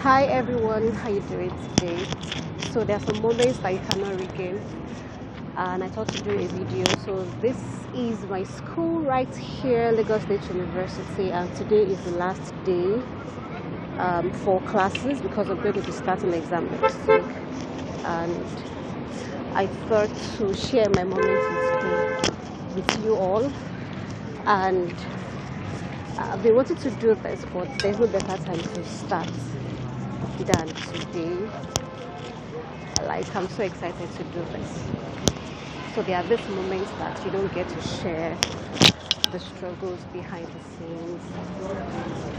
Hi everyone, how you doing today? So there are some moments that you cannot regain, and I thought to do a video. So this is my school right here, Lagos State University, and today is the last day for classes because I'm going to be starting the exam next week. And I thought to share my moments in school with you all, and I've been wanting to do this, but there's no better time to start than today. Like, I'm so excited to do this. So there are these moments that you don't get to share, the struggles behind the scenes,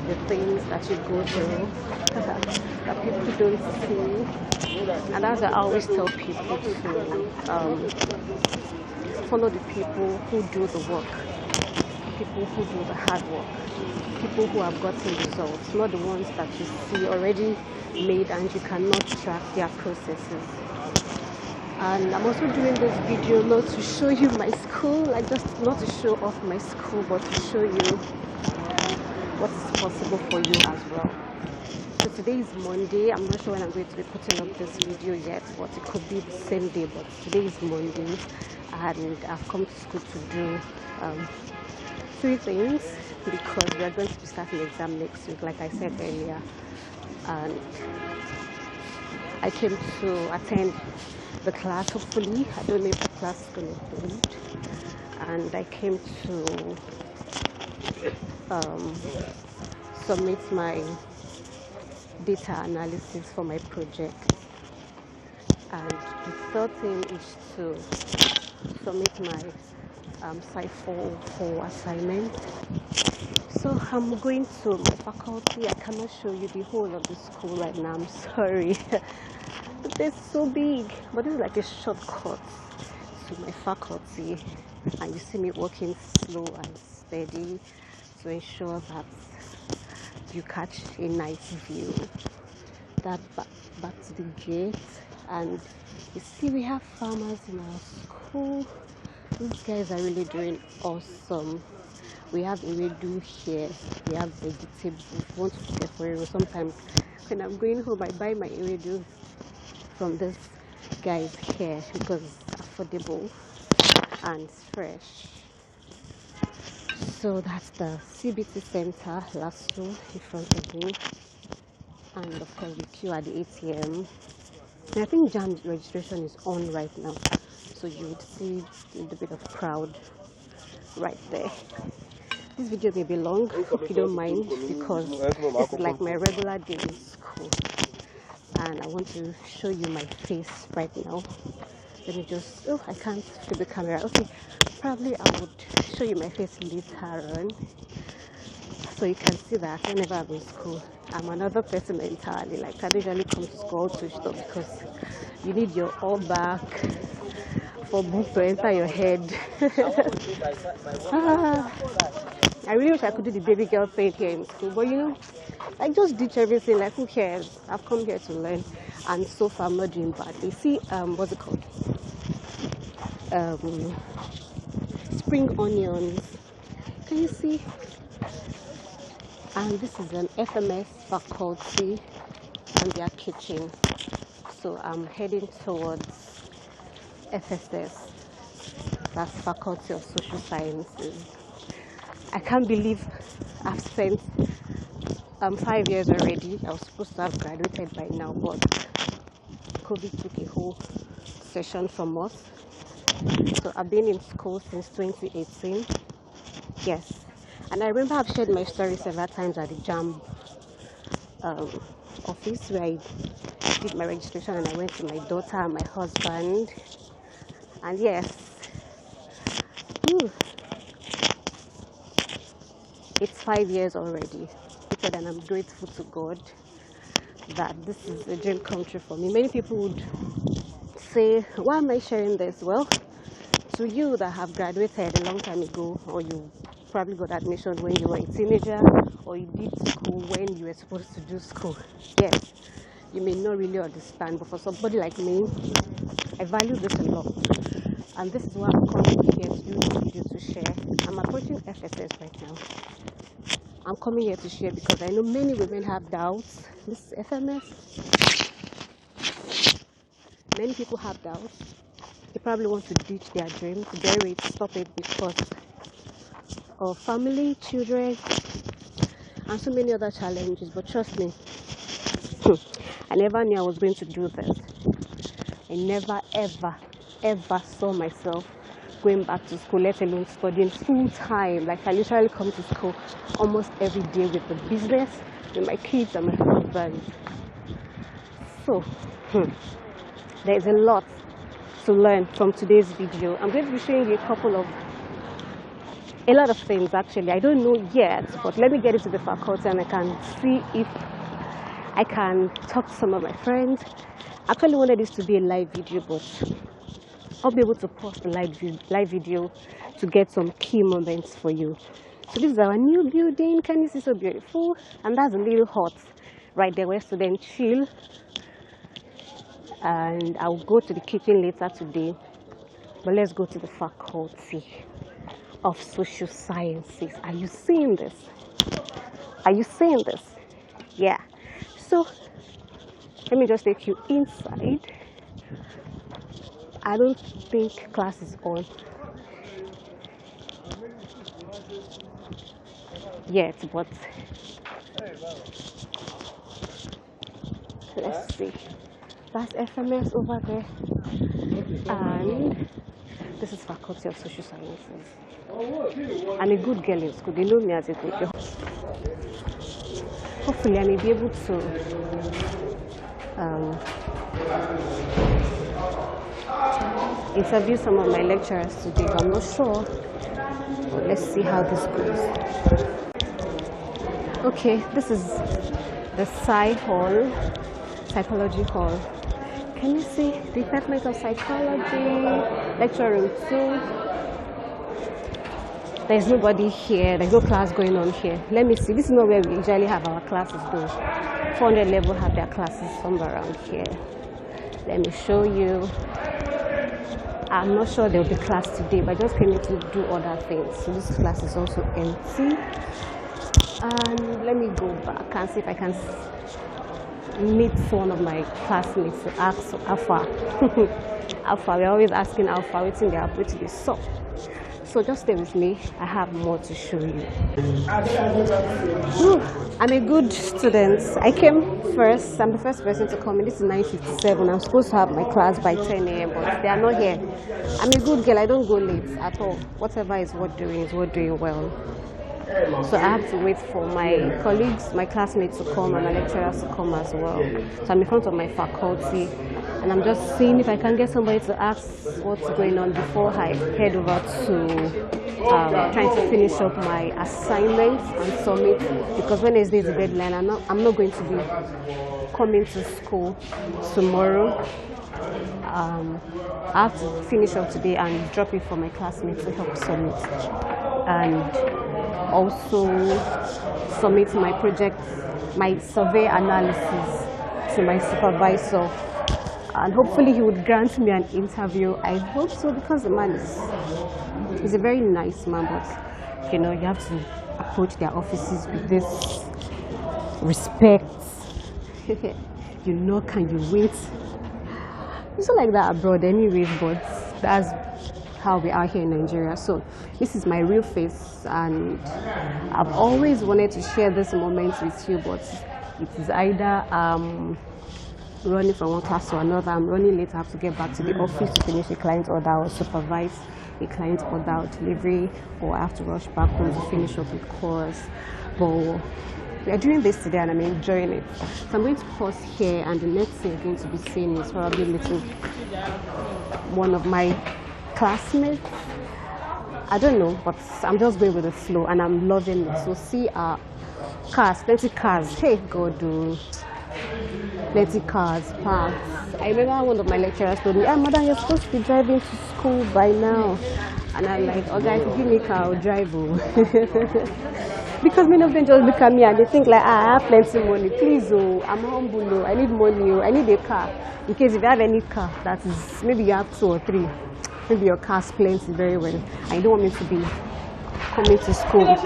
the things that you go through that people don't see. And as I always tell people to follow the people who do the work, people who do the hard work, people who have gotten results, not the ones that you see already made and you cannot track their processes. And I'm also doing this video not to show you my school, like just not to show off my school, but to show you what is possible for you as well. So today is Monday. I'm not sure when I'm going to be putting up this video yet, but it could be the same day. But today is Monday, and I've come to school to do three things because we are going to be starting the exam next week, like I said earlier. And I came to attend the class, hopefully. I don't know if the class is going to hold. And I came to submit my data analysis for my project. And the third thing is to submit my Site 404 assignment. So I'm going to my faculty. I cannot show you the whole of the school right now. I'm sorry. It's so big, but this is like a shortcut to my faculty, and you see me walking slow and steady to ensure that you catch a nice view. That back to the gate, and you see we have farmers in our school. These guys are really doing awesome. We have ewedu here, we have vegetables. If you want to get for you, sometimes when I'm going home I buy my ewedu from this guy's here because it's affordable and fresh. So that's the CBT center, Lasso, in front of me, and of course the queue at the ATM. And I think JAM registration is on right now, so you would see a little bit of crowd right there. This video may be long, if you don't mind, because this is like my regular day in school. And I want to show you my face right now. Let me just, I can't flip the camera. Okay, probably I would show you my face later on, so you can see that whenever I'm in school, I'm another person entirely. Like, I usually come to school to stop because you need your all back for book to enter your head. I really wish I could do the baby girl thing here in school, but you know, I just ditch everything. Like, who cares? I've come here to learn, and so far I'm not doing bad. You see, what's it called? Spring onions. Can you see? And this is an FMS faculty and their kitchen. So I'm heading towards FSS. That's Faculty of Social Sciences. I can't believe I've spent 5 years already. I was supposed to have graduated by now, but COVID took a whole session from us. So I've been in school since 2018. Yes. And I remember I've shared my story several times at the JAM office where I did my registration, and I went to my daughter and my husband. And yes, it's 5 years already. And I'm grateful to God that this is a dream come true for me. Many people would say, why am I sharing this? Well, to you that have graduated a long time ago, or you probably got admission when you were a teenager, or you did school when you were supposed to do school, yes, you may not really understand, but for somebody like me, I value this a lot. And this is what I'm coming here to do this video to share. I'm approaching FSS right now. I'm coming here to share because I know many women have doubts. This is FMS. Many people have doubts. They probably want to ditch their dreams, bury it, stop it because of family, children, and so many other challenges. But trust me, I never knew I was going to do this. I never, ever saw myself going back to school, let alone studying full time. Like I literally come to school almost every day with the business, with my kids and my husband. So, there is a lot to learn from today's video. I'm going to be showing you a lot of things actually. I don't know yet, but let me get into the faculty and I can see if I can talk to some of my friends. I actually wanted this to be a live video, but I'll be able to pause the live video to get some key moments for you. So this is our new building. Can you see? So beautiful? And that's a little hot right there where students chill. And I'll go to the kitchen later today. But let's go to the faculty of social sciences. Are you seeing this? Are you seeing this? Yeah. So let me just take you inside. I don't think class is on yet, but let's see. That's FMS over there, and this is Faculty of Social Sciences. I'm a good girl in school. They know me as a good girl. Hopefully, I may be able to interview some of my lecturers today. I'm not sure. But let's see how this goes. Okay, this is the psychology hall. Can you see Department of Psychology, lecture room 2? There's nobody here. There's no class going on here. Let me see. This is not where we usually have our classes though. 400 level have their classes somewhere around here. Let me show you. I'm not sure there will be class today, but I just came in to do other things. So this class is also empty. And let me go back and see if I can meet one of my classmates to ask how far. How far? We're always asking how far, waiting they are putting this. So just stay with me. I have more to show you. I'm a good student. I came first. I'm the first person to come in. This is 9:57. I'm supposed to have my class by 10 a.m. but they are not here. I'm a good girl. I don't go late at all. Whatever is worth doing well. So I have to wait for my colleagues, my classmates to come and my lecturers to come as well. So I'm in front of my faculty and I'm just seeing if I can get somebody to ask what's going on before I head over to trying to finish up my assignments and submit, because Wednesday is the deadline. I'm not going to be coming to school tomorrow. I have to finish up today and drop it for my classmates to help submit, and also submit my project, my survey analysis to my supervisor, and hopefully he would grant me an interview. I hope so, because the man is a very nice man, but you know, you have to approach their offices with this respect. You know, can you wait? It's not like that abroad anyways, but that's how we are here in Nigeria. So this is my real face, and I've always wanted to share this moment with you, but it is either running from one class to another. I'm running late. I have to get back to the office to finish a client order or supervise a client order or delivery, or I have to rush back home to finish up a course. But we are doing this today and I'm enjoying it. So I'm going to pause here, and the next thing you're going to be seeing is probably one of my classmates. I don't know, but I'm just going with the flow and I'm loving it. So see cars, plenty cars. Hey God, plenty cars, parks. I remember one of my lecturers told me, madam, you're supposed to be driving to school by now. And I'm like, oh guys, give me a car, I'll drive. Because many of them just look at me and they think like, I have plenty of money. Please, I'm humble, I need money, I need a car. In case if you have any car, that is, maybe you have 2 or 3. Maybe your car's plenty very well. I don't want me to be coming to school with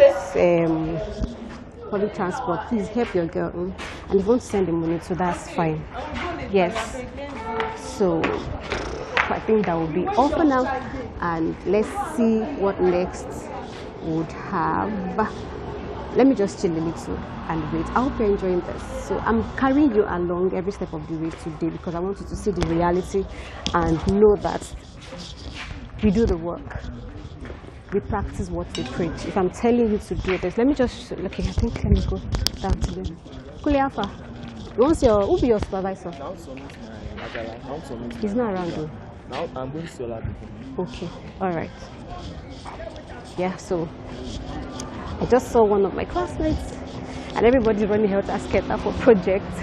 public transport, please help your girl. And if you want to send the money, so that's fine. Yes. So I think that will be all for now. And let's see what next would have. Let me just chill a little and wait. I hope you're enjoying this. So I'm carrying you along every step of the way today because I want you to see the reality and know that we do the work. We practice what we preach. If I'm telling you to do this, let me just, okay, I think let me go down to them. Kuliafa, who be your supervisor? He's not around though. Now I'm going to solar. Okay, all right. Yeah, so I just saw one of my classmates and everybody's running helter skelter for projects.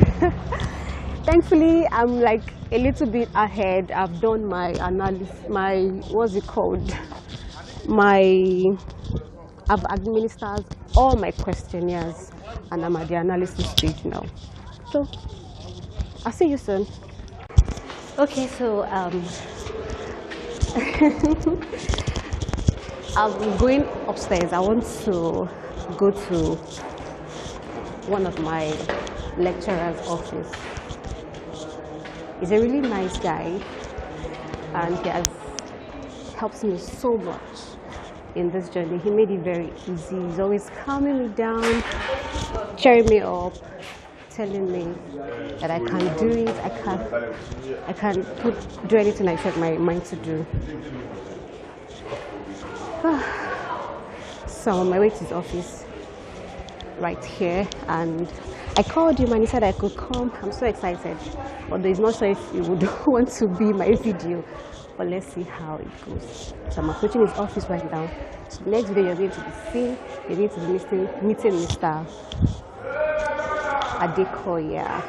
Thankfully, I'm like a little bit ahead. I've done my analysis, what's it called? I've administered all my questionnaires and I'm at the analysis stage now. So, I'll see you soon. Okay, so I'm going upstairs. I want to go to one of my lecturer's office. He's a really nice guy and he has helped me so much in this journey. He made it very easy. He's always calming me down, cheering me up, telling me that I can do it, I can do anything I set my mind to do. So I'm on my way to his office right here and I called him and he said I could come. I'm so excited, although he's not sure if he would want to be my video, but let's see how it goes. So I'm approaching his office right now. So the next video you're going to be seeing, you're going to be meeting Mr. Adekoya.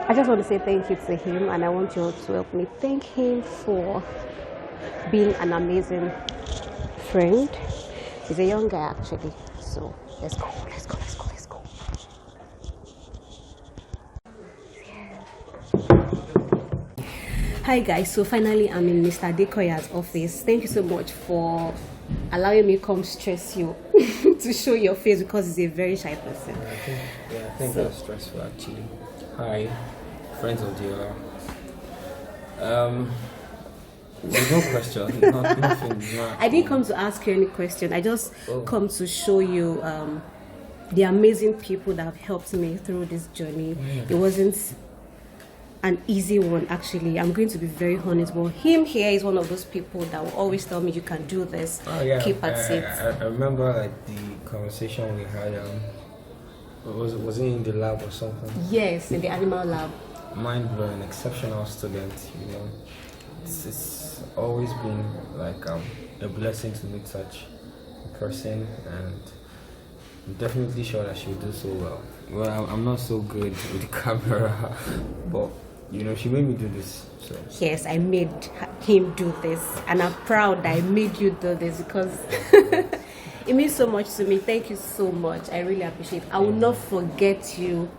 I just want to say thank you to him and I want you all to help me thank him for being an amazing friend. He's a young guy actually, so let's go. Hi guys, so finally I'm in Mr. Adekoya's office. Thank you so much for allowing me to come stress you to show your face because he's a very shy person. I think that's stressful actually. Hi, friends of the there's no question. Nothing. I didn't come to ask you any question. I just come to show you the amazing people that have helped me through this journey. It wasn't an easy one actually. I'm going to be very honest, but him here is one of those people that will always tell me you can do this. Keep at it. I remember like the conversation we had. Was it in the lab or something? Yes, in the animal lab. Mind blowing, exceptional student. You know, it's always been like a blessing to meet such a person, and I'm definitely sure that she'll do so well. Well, I'm not so good with the camera, but you know, she made me do this. So yes, I made him do this, and I'm proud that I made you do this because it means so much to me. Thank you so much. I really appreciate it. I will not forget you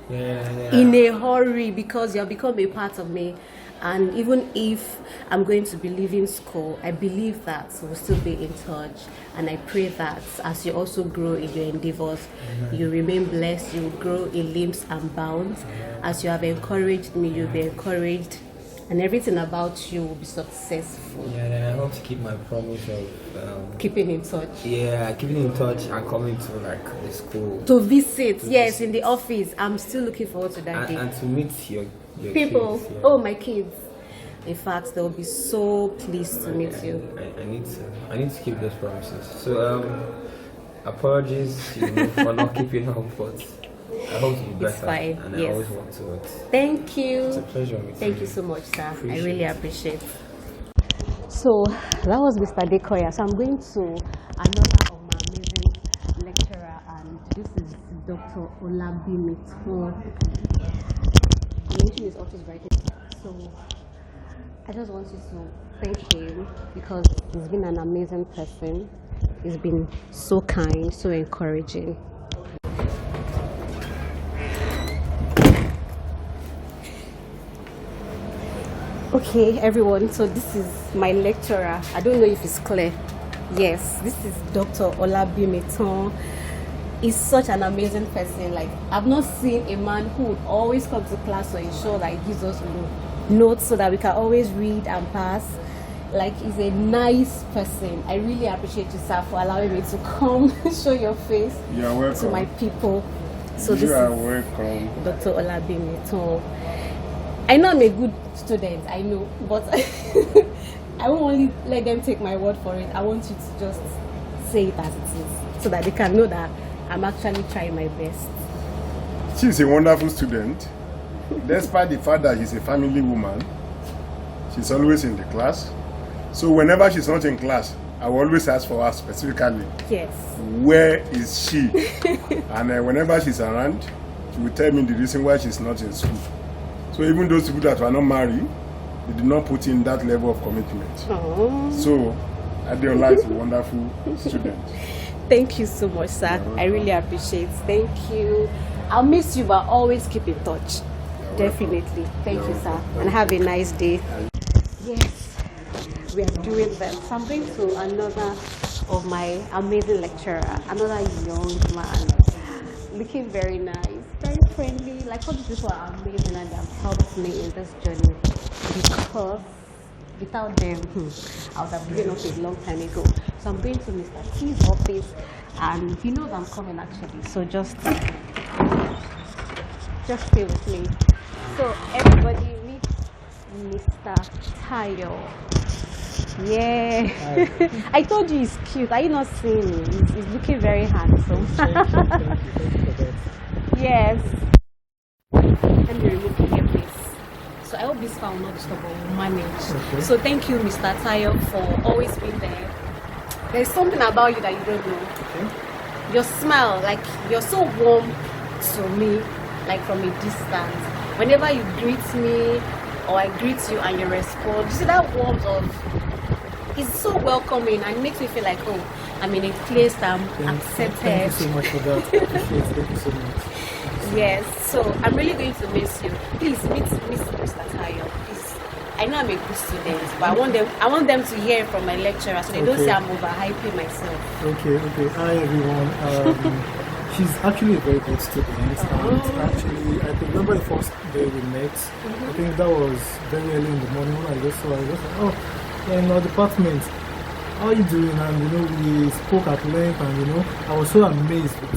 in a hurry because you have become a part of me. And even if I'm going to be leaving school, I believe that we'll still be in touch. And I pray that as you also grow in your endeavors, you remain blessed, you grow in leaps and bounds. As you have encouraged me, you'll be encouraged. And everything about you will be successful. Yeah, and I hope to keep my promise of keeping in touch. Yeah, keeping in touch and coming to like the school. To visit, yes, in the office. I'm still looking forward to that day. And to meet your people. Kids, Oh, my kids. In fact, they'll be so pleased to meet you. I need to keep those promises. So apologies, for not keeping up, but I hope to be better. It's fine. And yes. I always want to. Thank you. It's a pleasure meeting you. Thank you so much, sir. I really appreciate it. So that was Mr. Adekoya. So I'm going to another of my amazing lecturer, and this is Dr. Olabimito. I mentioned his office right here. So I just want you to thank him because he's been an amazing person. He's been so kind, so encouraging. Okay, everyone, so this is my lecturer. I don't know if it's clear. Yes, this is Dr. Olabimito. is such an amazing person. Like, I've not seen a man who would always come to class to ensure that he gives us notes so that we can always read and pass. Like, he's a nice person. I really appreciate you, sir, for allowing me to come show your face to my people. So you are welcome, Dr. Olabimi. So I know I'm a good student, I know, but I won't only let them take my word for it. I want you to just say it as it is, so that they can know that I'm actually trying my best. She's a wonderful student. Despite the fact that she's a family woman, she's always in the class. So whenever she's not in class, I will always ask for her specifically. Yes. Where is she? And whenever she's around, she will tell me the reason why she's not in school. So even those people that were not married, they did not put in that level of commitment. Oh. So Adeola is a wonderful student. Thank you so much, sir. I really appreciate it. Thank you. I'll miss you, but always keep in touch. Definitely. Thank you, sir. And have a nice day. Yes, we are doing that. So I'm going to another of my amazing lecturer, another young man, looking very nice, very friendly. Like, all these people are amazing and they have helped me in this journey, because without them, I would have given up a long time ago. So I'm going to Mr. T's office, and he knows I'm coming actually. So just stay with me. So everybody meet Mr. Tayo. Yeah. I told you he's cute. Are you not seeing him? He's looking very handsome. Yes. Let me remove the earpiece. So I hope this file will not disturb, but we'll manage. Okay. So thank you, Mr. Tayo, for always being there. There's something about you that you don't know. Okay. Your smile, like, you're so warm to me, like from a distance. Whenever you greet me or I greet you and you respond, you see that warmth of, it's so welcoming and it makes me feel like, oh, I'm in a place that I'm accepted. Thank you so much for that. I appreciate it. Thank you so much. Yes, so I'm really going to miss you. Please meet Mr. Tayo. Please. I know I'm a good student, but I want them to hear from my lecturer so they don't say I'm overhyping myself. Okay. Hi everyone. She's actually a very good student, and actually, I can remember the first day we met. I think that was very early in the morning when I just saw her. I was like, oh, you're in our department. How are you doing? And we spoke at length, and I was so amazed with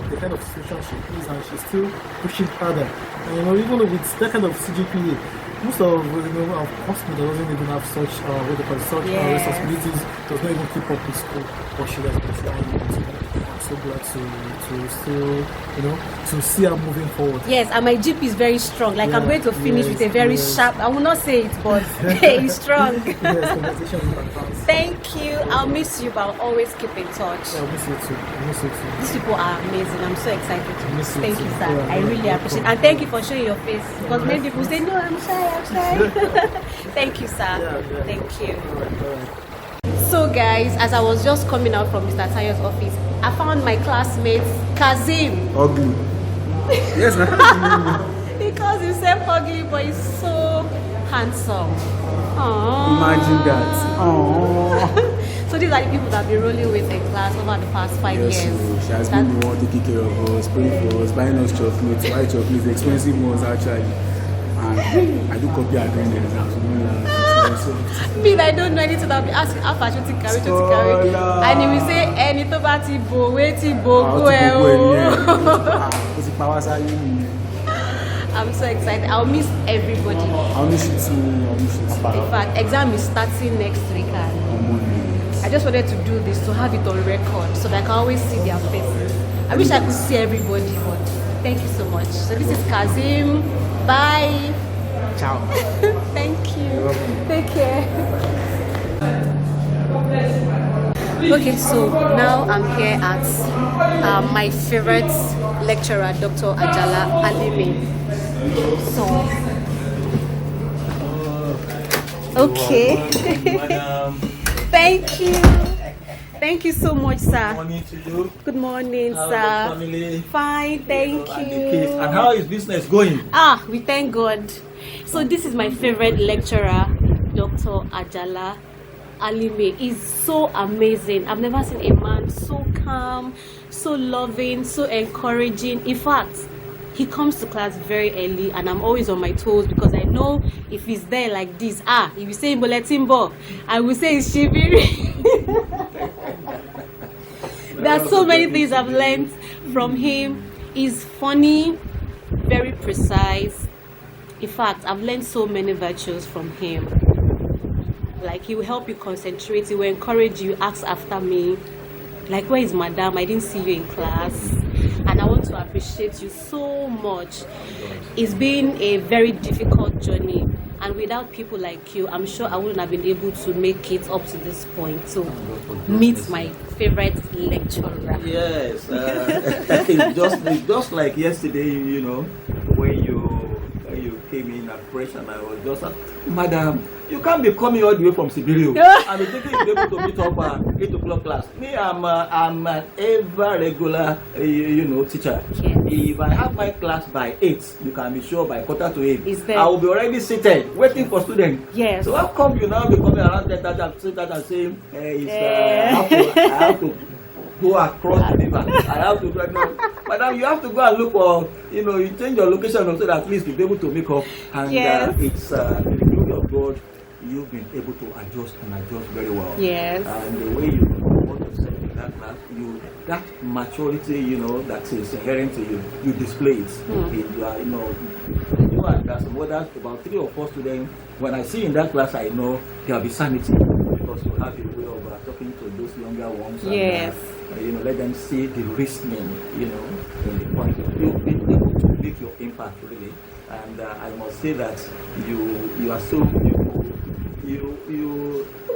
the kind of situation she is, and she's still pushing harder. And even with that kind of CGPA, most of our classmates doesn't even have such responsibilities, does not even keep up with school, but she has been trying. I'm so glad to still to see her moving forward. Yes, and my GP is very strong. Like, I'm going to finish with a very sharp. I will not say it, but it's strong. Yes, conversation in advance. Thank you. I'll miss you, but I'll always keep in touch. Yeah, I'll miss you too. These people are amazing. I'm so excited to miss you. Thank you, sir. Yeah, I really appreciate it. And thank you for showing your face. Because many people say, no, I'm shy. Thank you, sir. Yeah. Thank you. All right. So guys, as I was just coming out from Mr. Tayo's office, I found my classmate Kazim. Ugly. Yes, He calls himself ugly, but he's so handsome. Aww. Imagine that. Aww. So these are the people that I've been rolling with in class over the past 5 years. Yes, she has been the one taking care of us, praying for us, buying us chocolates, white chocolates, expensive ones actually. And I do copy her during the exams. I don't know anything. I'll be asking how far to carry. And he will say, any to bati bo, weti bo, go. I'm so excited. I'll miss everybody. I'll miss you too. In fact, exam is starting next week. And I just wanted to do this to have it on record so that I can always see their faces. I wish I could see everybody, but thank you so much. So this is Kazim. Bye. Ciao. Thank you. Take care. Okay, so now I'm here at my favorite lecturer, Dr. Ajala Alimi. So, okay. Thank you. Thank you so much, sir. Good morning to you. Good morning, How's sir. the family? Fine, thank you. And how is business going? We thank God. So this is my favorite lecturer, Dr. Ajala Alime. He's so amazing. I've never seen a man so calm, so loving, so encouraging. In fact, he comes to class very early and I'm always on my toes because I know if he's there like this, if you say Timbo, I will say it's Shibiri. There are so many things I've learned from him. He's funny, very precise. In fact, I've learned so many virtues from him. Like, he will help you concentrate, he will encourage you, ask after me. Like, where is madam? I didn't see you in class. And I want to appreciate you so much. It's been a very difficult journey. And without people like you, I'm sure I wouldn't have been able to make it up to this point. So, meet my favorite lecturer. Yes, it's just like yesterday, you know, when you came in at fresh and I was just, Madam, you can't be coming all the way from Siberia and be thinking you'll be able to meet up 8 o'clock class. Me, I'm an ever regular, teacher. Yes. If I have my class by 8, you can be sure by 7:45, I I will be already seated, waiting for students. Yes. So how come you now be coming around 10:30 and saying, I have to go across the river. I have to go. Madam, you have to go and look for, you change your location so that at least you'll be able to make up. And it's the glory of God, you've been able to adjust very well. Yes. And the way you want to say in that class, that maturity, that is inherent to you, you display it. And there's about 3 or 4 students. When I see in that class, I know there'll be sanity because you have a way of talking to those younger ones. Yes. And, let them see the reasoning, in the point. You've been able to make your impact really. And I must say that you are so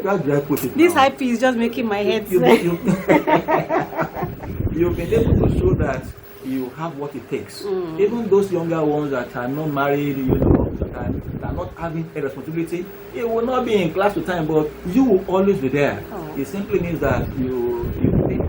how do I put it? This IP is just making my head you've been able to show that you have what it takes. Even those younger ones that are not married, that are not having a responsibility, you will not be in class with time, but you will always be there. It simply means that you pay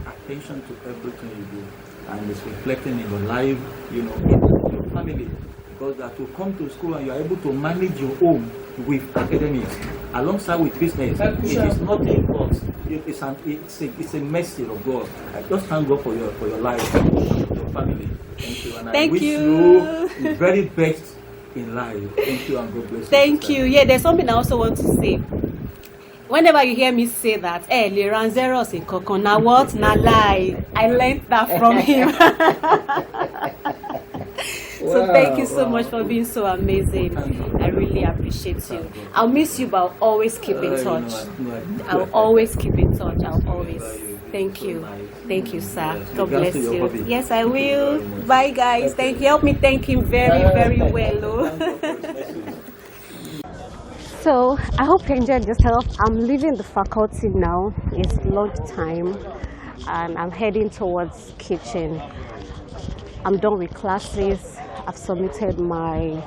attention to everything you do, and it's reflecting in your life, in your family. Because that you come to school and you are able to manage your own with academics alongside with business, it is nothing but it's a mercy of God. I just thank God for your life, your family. Thank you, and I wish you the very best in life. Thank you, and God bless you. Thank you. Yeah, there's something I also want to say. Whenever you hear me say that, Liran Zeros in Kokon, now what? Na lie. I learned that from him. So thank you so much for being so amazing. I really appreciate you. I'll miss you, but I'll always keep in touch. I'll always keep in touch. I'll always. Thank you. Thank you, sir. God bless you. Yes, I will. Bye, guys. Thank you. Help me thank him very, very well. So I hope you enjoyed yourself. I'm leaving the faculty now. It's lunch time and I'm heading towards kitchen. I'm done with classes. I've submitted my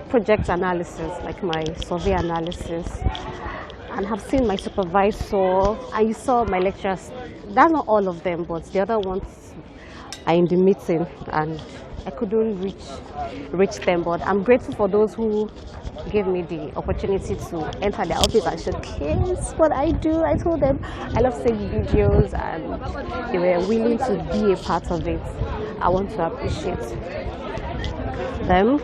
project analysis, like my survey analysis, and have seen my supervisor. And you saw my lecturers. That's not all of them, but the other ones are in the meeting and I couldn't reach them, but I'm grateful for those who gave me the opportunity to enter their office and showcase what I do. I told them I love seeing videos and they were willing to be a part of it. I want to appreciate them.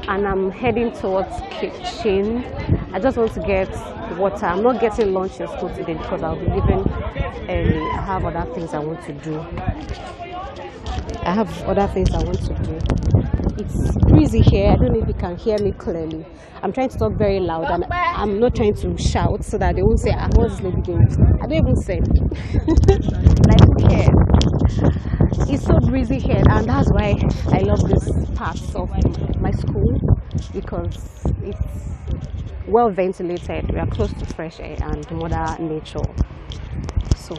And I'm heading towards kitchen. I just want to get water. I'm not getting lunch in school today because I'll be leaving early. I have other things I want to do. It's breezy here. I don't know if you can hear me clearly. I'm trying to talk very loud and I'm not trying to shout so that they won't say, what's this lady doing? I don't even say. Like, who cares? It's so breezy here and that's why I love this part of my school because it's well ventilated. We are close to fresh air and mother nature. So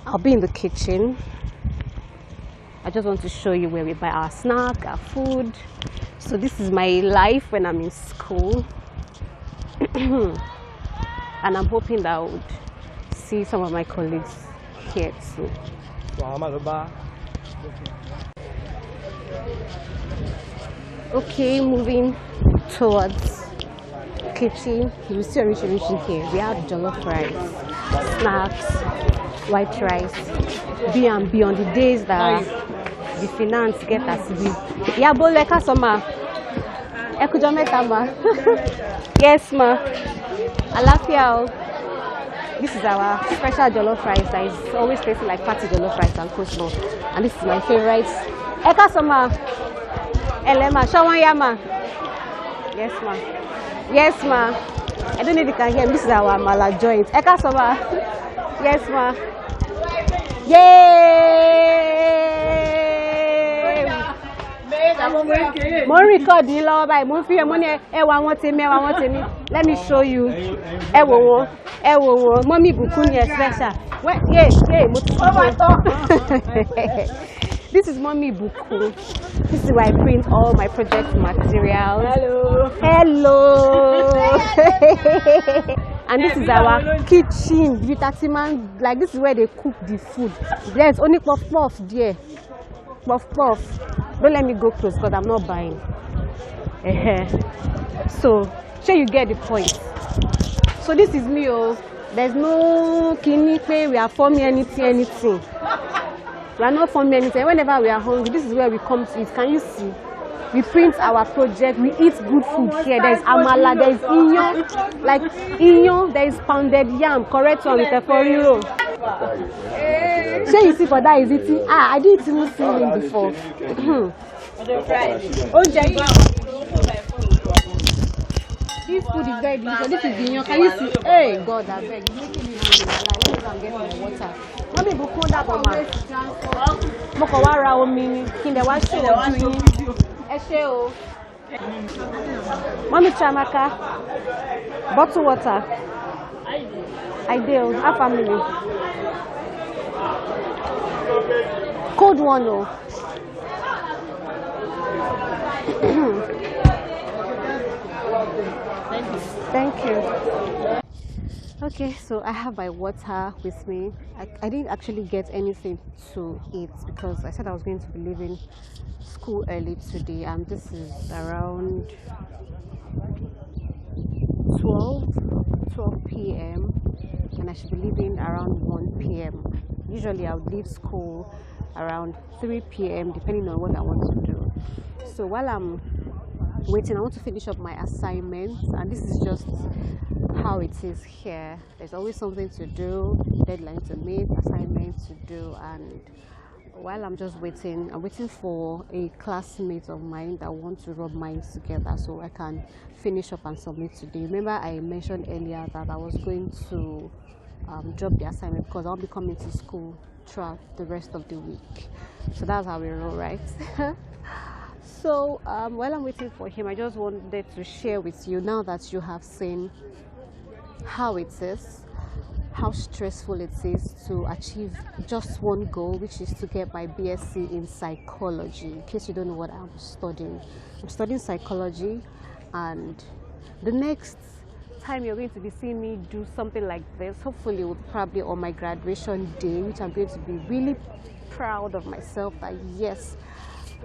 I'll be in the kitchen. I just want to show you where we buy our snack, our food. So this is my life when I'm in school. And I'm hoping that I would see some of my colleagues here too. Okay, moving towards kitchen. You see a rich here. We have jollof rice. snacks, white rice, B&B on the days that the finance get as big. Yeah, but like ma. Yes, ma. Alafia. This is our special jollof rice that is always tasting like party jollof rice and coleslaw. And this is my favorite. Eka sama. Elema. Shawanyama. Yes, ma. Yes, ma. I don't know if you can hear me. This is our mala joint. Eka sama. Yes, ma. Yay! Mo record yín lọ́wọ́ báyìí. Mo fi mo ní ẹ wá wọn tèmi, ẹ wá wọn tèmi. Let me show you. Ẹ wò wọ́n. Ẹ wò wọ́n. Mommy Bùkún ni special. Yeah, mo ti sọ. This is Mommy Bùkún. This is where I print all my project materials. Hello. And this is our kitchen. Like this is where they cook the food. There's only puff puff there. Puff puff. Don't let me go close because I'm not buying. So, sure you get the point. So this is me. Oh, there's no kini pay. We are forming anything. We are not forming anything. Whenever we are hungry, this is where we come to eat. Can you see? We print our project. We eat good food here. There is amala. There is inyo. Like inyo. There is pounded yam. Correct one with a 4 euro. Sure you see for that is eating. I didn't even see him before. This food is very delicious. This is inyo. Can you see? Hey God, I beg. You're making me hungry. Let me go and get my water. Mommy Bùkún that for ma. Mo kàn wá ra omi ni. Kí n dẹ̀ wá ṣe ojú yín. Ẹ ṣé o. Mommy Chamaka, bottle water. Ideal, our family. Cold one, oh. Thank you. Okay, so I have my water with me. I didn't actually get anything to eat because I said I was going to be leaving school early today, and this is around 12 p.m. and I should be leaving around 1 p.m. Usually I would leave school around 3 p.m. depending on what I want to do. So while I'm waiting, I want to finish up my assignments, and this is just how it is here. There's always something to do, deadline to meet, assignments to do, and while I'm just waiting, I'm waiting for a classmate of mine that wants to rub minds together so I can finish up and submit today. Remember I mentioned earlier that I was going to drop the assignment because I'll be coming to school throughout the rest of the week. So that's how we roll, right? So while I'm waiting for him, I just wanted to share with you, now that you have seen how it is, how stressful it is to achieve just one goal, which is to get my BSc in psychology. In case you don't know what I'm studying psychology, and the next time you're going to be seeing me do something like this, hopefully it will probably on my graduation day, which I'm going to be really proud of myself that yes,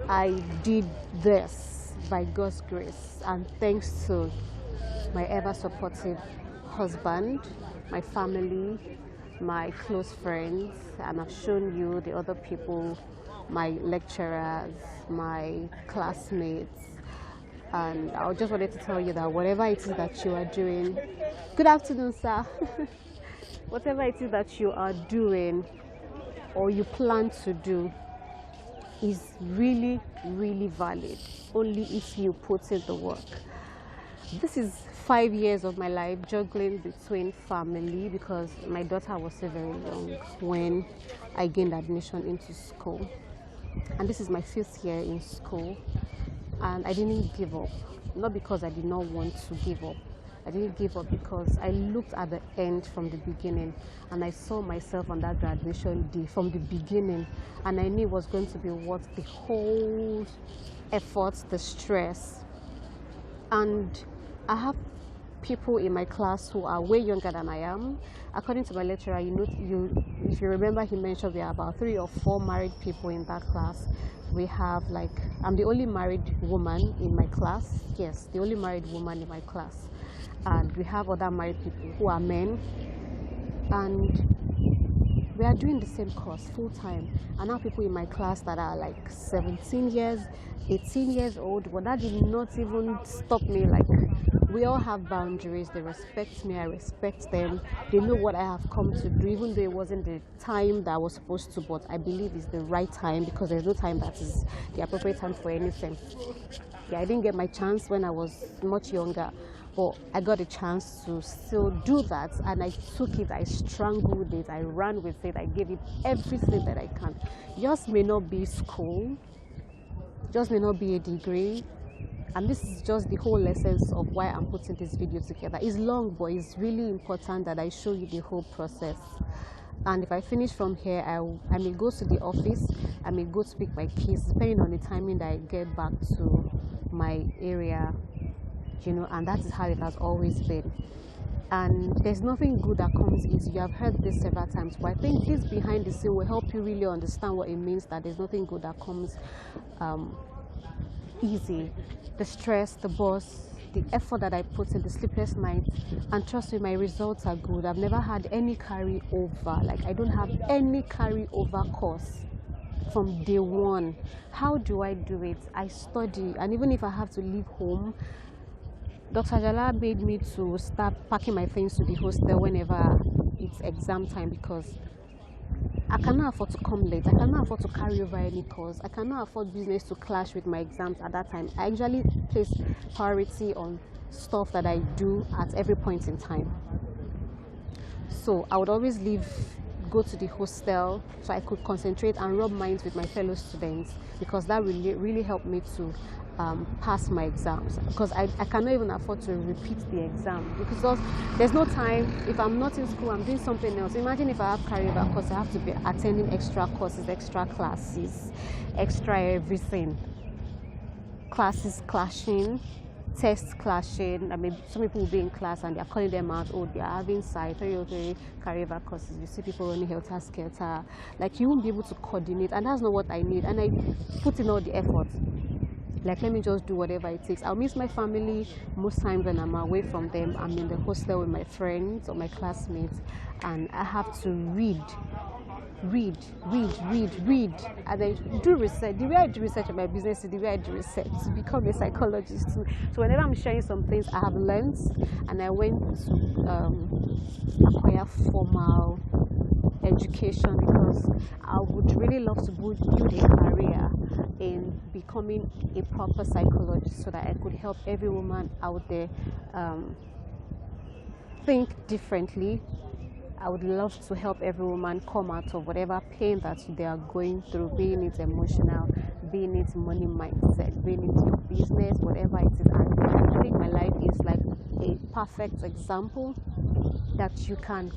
I did this by God's grace, and thanks to my ever supportive husband, my family, my close friends, and I've shown you the other people, my lecturers, my classmates. And I just wanted to tell you that whatever it is that you are doing, good afternoon, sir. Whatever it is that you are doing or you plan to do is really, really valid, only if you put in the work. This is 5 years of my life juggling between family, because my daughter was still very young when I gained admission into school, and this is my 5th year in school, and I didn't give up, not because I did not want to give up. I didn't give up because I looked at the end from the beginning, and I saw myself on that graduation day from the beginning, and I knew it was going to be worth the whole effort, the stress. And I have people in my class who are way younger than I am. According to my lecturer, if you remember, he mentioned there are about 3 or 4 married people in that class. We have, like, I'm the only married woman in my class. Yes, the only married woman in my class. And we have other married people who are men. and we are doing the same course full time. And now people in my class that are like 17 years, 18 years old, but that did not even stop me. Like, we all have boundaries. They respect me, I respect them. They know what I have come to do, even though it wasn't the time that I was supposed to, but I believe it's the right time, because there's no time that is the appropriate time for anything. Yeah, I didn't get my chance when I was much younger, but I got a chance to still do that, and I took it, I strangled it, I ran with it, I gave it everything that I can. Yours may not be school, yours may not be a degree, and this is just the whole essence of why I'm putting this video together. It's long, but it's really important that I show you the whole process. And if I finish from here, I may go to the office, I may go to pick my keys, depending on the timing that I get back to my area, you know, and that is how it has always been. And there's nothing good that comes easy. You have heard this several times, but I think this behind the scene will help you really understand what it means, that there's nothing good that comes easy. The stress, the boss, the effort that I put in, the sleepless nights, and trust me, my results are good. I've never had any carry over. Like, I don't have any carry over course from day one. How do I do it? I study, and even if I have to leave home, Dr. Jala made me to start packing my things to the hostel whenever it's exam time, because I cannot afford to come late. I cannot afford to carry over any course. I cannot afford business to clash with my exams at that time. I usually place priority on stuff that I do at every point in time. So I would always go to the hostel so I could concentrate and rub minds with my fellow students, because that really helped me to pass my exams, because I cannot even afford to repeat the exam, because there's no time. If I'm not in school, I'm doing something else. Imagine if I have carryover course, I have to be attending extra courses, extra classes, extra everything. Classes clashing, tests clashing. I mean, some people will be in class and they're calling them out, oh, they're having side 303 carryover courses. You see people running helter skelter. Like, you won't be able to coordinate, and that's not what I need. And I put in all the effort. Like, let me just do whatever it takes. I'll miss my family most times when I'm away from them. I'm in the hostel with my friends or my classmates, and I have to read, and then do research. The way I do research in my business is the way I do research to become a psychologist too. So whenever I'm sharing some things I have learned, and I went to acquire formal education, because I would really love to build a career in becoming a proper psychologist, so that I could help every woman out there think differently. I would love to help every woman come out of whatever pain that they are going through, being it emotional, being it money mindset, being it business, whatever it is. And I think my life is like a perfect example that you can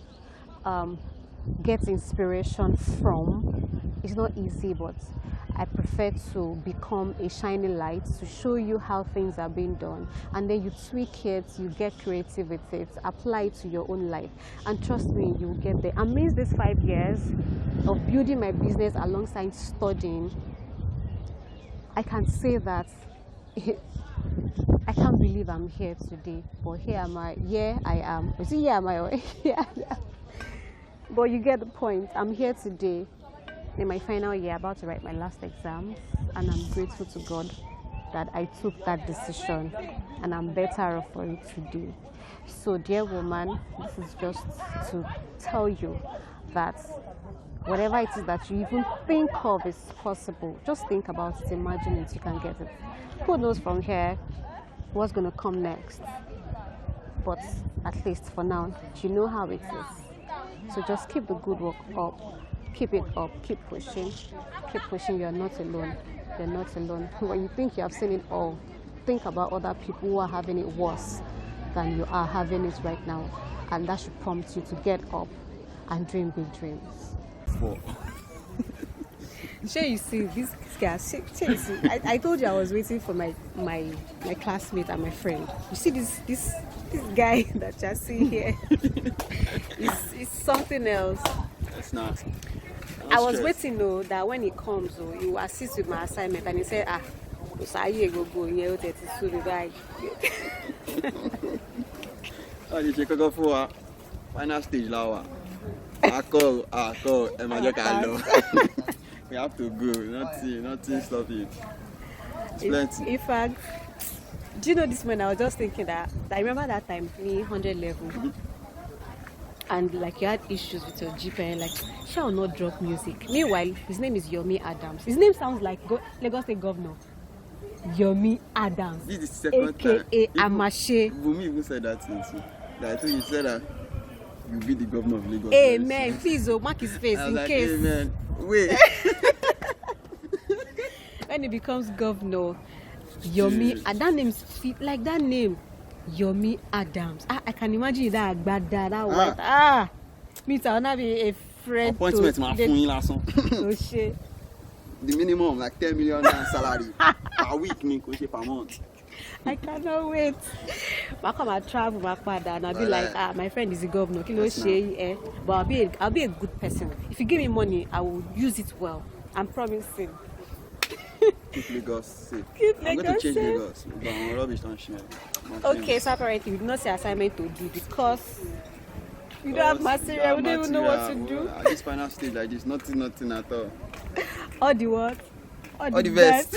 get inspiration from. It's not easy, but I prefer to become a shining light to show you how things are being done, and then you tweak it, you get creative with it, apply it to your own life, and trust me, you will get there. Amidst these 5 years of building my business alongside studying, I can say that I can't believe I'm here today, but here am I. Yeah, I am. You see, here am I. Yeah. But you get the point. I'm here today in my final year, about to write my last exams, and I'm grateful to God that I took that decision, and I'm better off for it today. So, dear woman, this is just to tell you that whatever it is that you even think of is possible. Just think about it, imagine it, you can get it. Who knows from here what's going to come next? But at least for now, you know how it is. So just keep the good work up. Keep it up, keep pushing, you're not alone, When you think you have seen it all, think about other people who are having it worse than you are having it right now, and that should prompt you to get up and dream big dreams. Sure, you see this guy. I told you I was waiting for my classmate and my friend. You see this guy that you're seeing here is something else. It's not. I was waiting though that when he comes, he will assist with my assignment, and he said, go here to the bag. Oh, you check out for final stage lawa. Call, Emmanuel Carlo. We have to go. Nothing, stop it. It's plenty. In fact, do you know this man? I was just thinking that I remember that time, me 100 level, and like you had issues with your GPN, like shall not drop music. Meanwhile, his name is Yomi Adams. His name sounds like Lagos State Governor. Yomi Adams, This is the second aka time. Amashe. Bumi even said that thing too. That I told you said that you'll be the governor of Lagos. Amen. Please, mark his face I was in like, case amen. Wait. when he becomes governor, Yomi. And that name fit like that name, Yomi Adams. I can imagine that agbada, that white. Me too. I'll not be a friend. Appointment ma fún yín lásán. Oh shit. The minimum like 10 million salary per week ni kò ṣe per month. I cannot wait. I come and travel back and I'll be like, my friend is the governor. But I'll be a good person. If you give me money, I will use it well. I'm promising. Keep Lagos safe. Keep I'm going Lagos to change safe. Lagos. But I'm rubbish don't share. Okay, so apparently we did not say assignment to do because we don't have material. We don't even know what to do. At this final stage like this, nothing at all. All the what? All the best.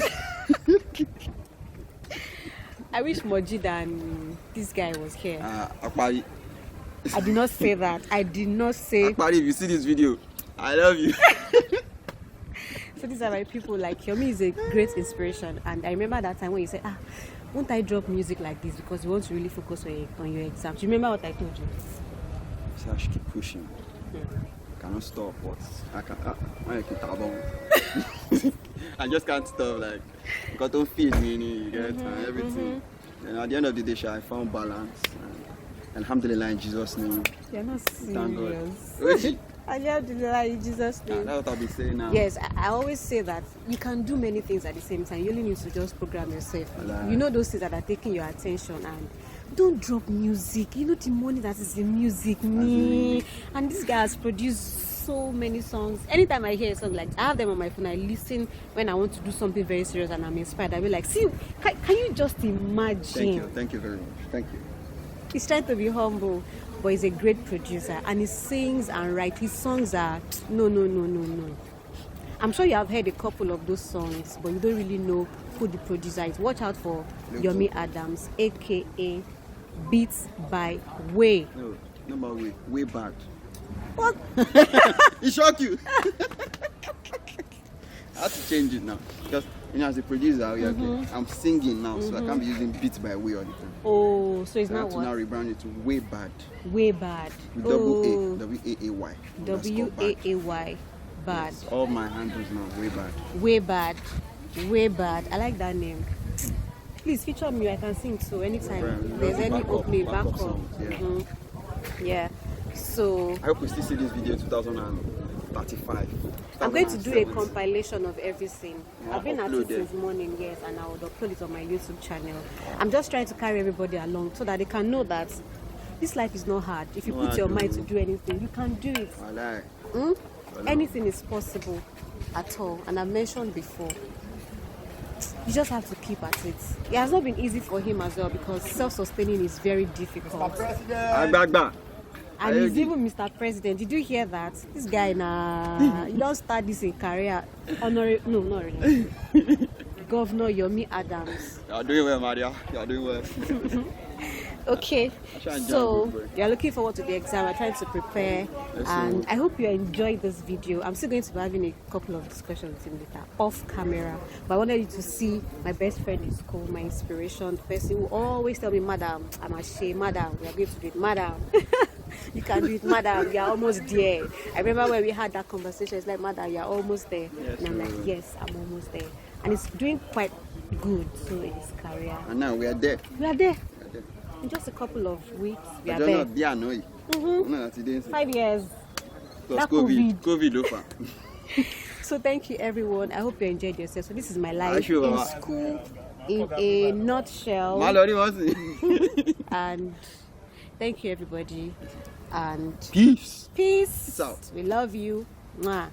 I wish Moji and this guy was here. Akpari. I did not say that. I did not say. Akpari, if you see this video, I love you. So these are my people. Like Yomi is a great inspiration, and I remember that time when you said, won't I drop music like this because you want to really focus on your exams? Do you remember what I told you? So I should keep pushing. I cannot stop, but I keep taboo. I just can't stop. Like, got to feed me, you get and everything. And at the end of the day, I found balance. And alhamdulillah, in Jesus' name. You're not Thank God. serious. Alhamdulillah, in Jesus' name. That's what I've been saying now. Yes, I always say that you can do many things at the same time. You only need to just program yourself. Allah. You know those things that are taking your attention, and don't drop music. You know the money that is in music. And this guy has produced so many songs. Anytime I hear a song, like I have them on my phone, I listen when I want to do something very serious and I'm inspired. I'll be like, see, can you just imagine? Thank you very much. Thank you. He's trying to be humble, but he's a great producer and he sings and writes. His songs are no. I'm sure you have heard a couple of those songs, but you don't really know who the producer is. Watch out for Yomi Adams, aka Beats by Way. No, not by way. Way bad. What? It shocked you. I have to change it now because as a producer, I'm singing now, so I can't be using Beats by Way all the time. Oh, so it's I not have to what? now rebrand it to Way Bad. Way Bad. With double A, W-A-A-Y. W-A-A-Y. Bad. Yes, all my handles now, Way Bad. Way Bad. Way Bad. I like that name. Please feature me. I can sing too anytime. Right. There's any opening, backup back up. songs, Yeah. So I hope we still see this video in 2035. I'm going to do a 2070. compilation of everything. Yeah, I've been at upload it it. since morning, yes, and I would upload it on my YouTube channel. I'm just trying to carry everybody along so that they can know that this life is not hard. If you No, put I your do. mind to do anything, you can do it. Walai. Anything is possible at all. And I've mentioned before, you just have to keep at it. It has not been easy for him as well because self-sustaining is very difficult. Agbagba. And he's even Mr. President. Did you hear that? This guy you don't start this in career. Honorable, no, not really. Governor Yomi Adams. You are doing well, Maria. You are doing well. Okay, try and so jump, bro. you're looking forward to the exam. We're trying to prepare, Yes, and sir. I hope you enjoyed this video. I'm still going to be having a couple of discussions with him later, off camera. But I wanted you to see my best friend in school, my inspiration, the person who always tell me, "Madam, I'm ashamed. Madam, we are going to do it. Madam, you can do it. Madam, you're almost there." I remember when we had that conversation. It's like, "Madam, you're almost there," Yes, and I'm like, sir. "Yes, I'm almost there," and it's doing quite good too in his career. And now we are there. We are there. We are there. In just a couple of weeks, we I are don't there. know. They are annoying. No, today. 5 years. Plus that COVID over. So thank you everyone. I hope you enjoyed yourself. So this is my life sure, in Baba. school in a nutshell. Mallory wants it. And thank you everybody. And Peace. peace. out. We love you. Mwah.